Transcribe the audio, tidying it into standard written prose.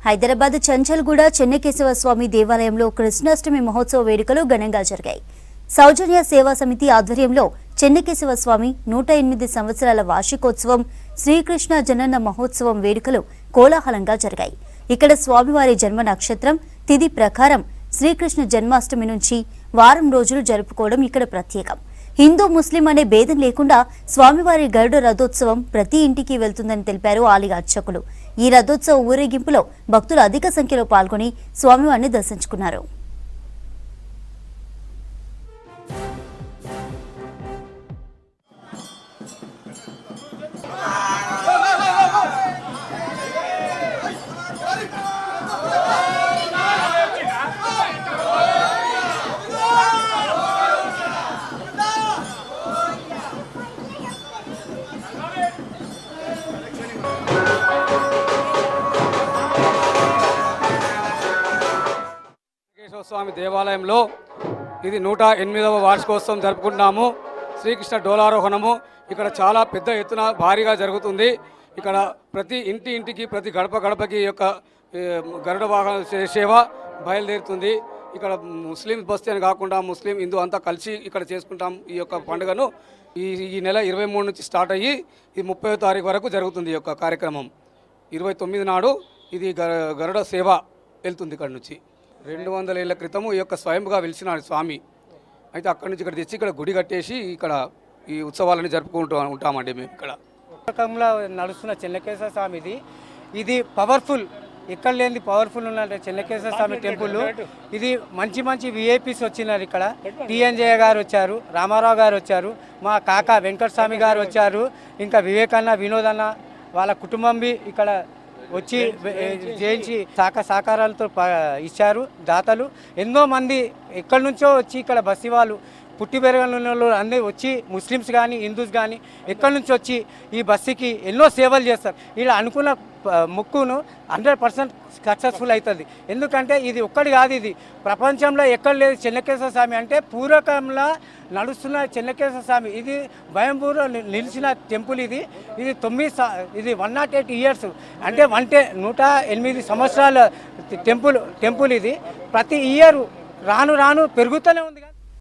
హైదరాబాద్ చంచల్గూడ చెన్నకేశవ స్వామి దేవాలయంలో కృష్ణాష్టమి మహోత్సవ వేడుకలు ఘనంగా జరిగాయి. సౌజన్య సేవా సమితి ఆధ్వర్యంలో చెన్నకేశవ స్వామి 108 సంవత్సరాల వార్షికోత్సవం శ్రీకృష్ణ జనన మహోత్సవం వేడుకలు కోలాహలంగా జరిగాయి. ఇక్కడ స్వామివారి జన్మ నక్షత్రం తిథి ప్రకారం శ్రీకృష్ణ జన్మాష్టమి నుంచి వారం రోజులు జరుపుకోవడం ఇక్కడ ప్రత్యేకం. హిందూ ముస్లిం అనే భేదం లేకుండా స్వామివారి గరుడ రథోత్సవం ప్రతి ఇంటికి వెళ్తుందని తెలిపారు ఆలయ అర్చకులు. ఈ రథోత్సవ ఊరేగింపులో భక్తులు అధిక సంఖ్యలో పాల్గొని స్వామివారిని దర్శించుకున్నారు. స్వామి దేవాలయంలో ఇది 108వ వార్షికోత్సవం జరుపుకుంటున్నాము. శ్రీకృష్ణ డోలారోహణము ఇక్కడ చాలా పెద్ద ఎత్తున భారీగా జరుగుతుంది. ఇక్కడ ప్రతి ఇంటికి ప్రతి గడపకి యొక్క గరుడ వాహన సేవ బయలుదేరుతుంది. ఇక్కడ ముస్లిం బస్తీ అని కాకుండా ముస్లిం హిందూ అంతా కలిసి ఇక్కడ చేసుకుంటాం. ఈ యొక్క పండుగను ఈ నెల 23 నుంచి స్టార్ట్ అయ్యి ఇది 30వ తారీఖు వరకు జరుగుతుంది. ఈ యొక్క కార్యక్రమం 29 నాడు ఇది గరుడ సేవ వెళ్తుంది. ఇక్కడ నుంచి 200 ఏళ్ల క్రితము ఈ యొక్క స్వయంగా వెలిసినాడు స్వామి. అయితే అక్కడి నుంచి ఇక్కడ తెచ్చి ఇక్కడ గుడి కట్టేసి ఇక్కడ ఈ ఉత్సవాలని జరుపుకుంటూ ఉంటామండి. మేము ఇక్కడ రకంలో నడుస్తున్న చెన్నకేశవ స్వామిది ఇది పవర్ఫుల్, ఎక్కడ లేని పవర్ఫుల్ ఉన్న చెన్నకేశవ స్వామి టెంపుల్. ఇది మంచి విఐపీస్ వచ్చినారు. ఇక్కడ టీఎన్జయ గారు వచ్చారు, రామారావు గారు వచ్చారు, మా కాకా వెంకటస్వామి గారు వచ్చారు, ఇంకా వివేకన్న వినోదన్న వాళ్ళ కుటుంబం ఇక్కడ వచ్చి చేయించి సహకారాలతో ఇచ్చారు. దాతలు ఎంతో మంది ఎక్కడి నుంచో వచ్చి ఇక్కడ బస్సీ వాళ్ళు పుట్టి పెరగని వాళ్ళు అందరూ వచ్చి ముస్లిమ్స్ కానీ హిందూస్ కానీ ఎక్కడి నుంచి వచ్చి ఈ బస్సీకి ఎన్నో సేవలు చేస్తారు. ఇలా అనుకున్న మొక్కును 100% సక్సెస్ఫుల్ అవుతుంది. ఎందుకంటే ఇది ఒక్కటి కాదు, ఇది ప్రపంచంలో ఎక్కడ లేదు. చెన్నకేశవ స్వామి అంటే పూర్వకంలో నడుస్తున్న చెన్నకేశవ స్వామి ఇది భయంపూర్లో నిలిచిన టెంపుల్. ఇది 108 ఇయర్స్ అంటే 108 సంవత్సరాల టెంపుల్ ఇది. ప్రతి ఇయర్ రాను పెరుగుతూనే ఉంది.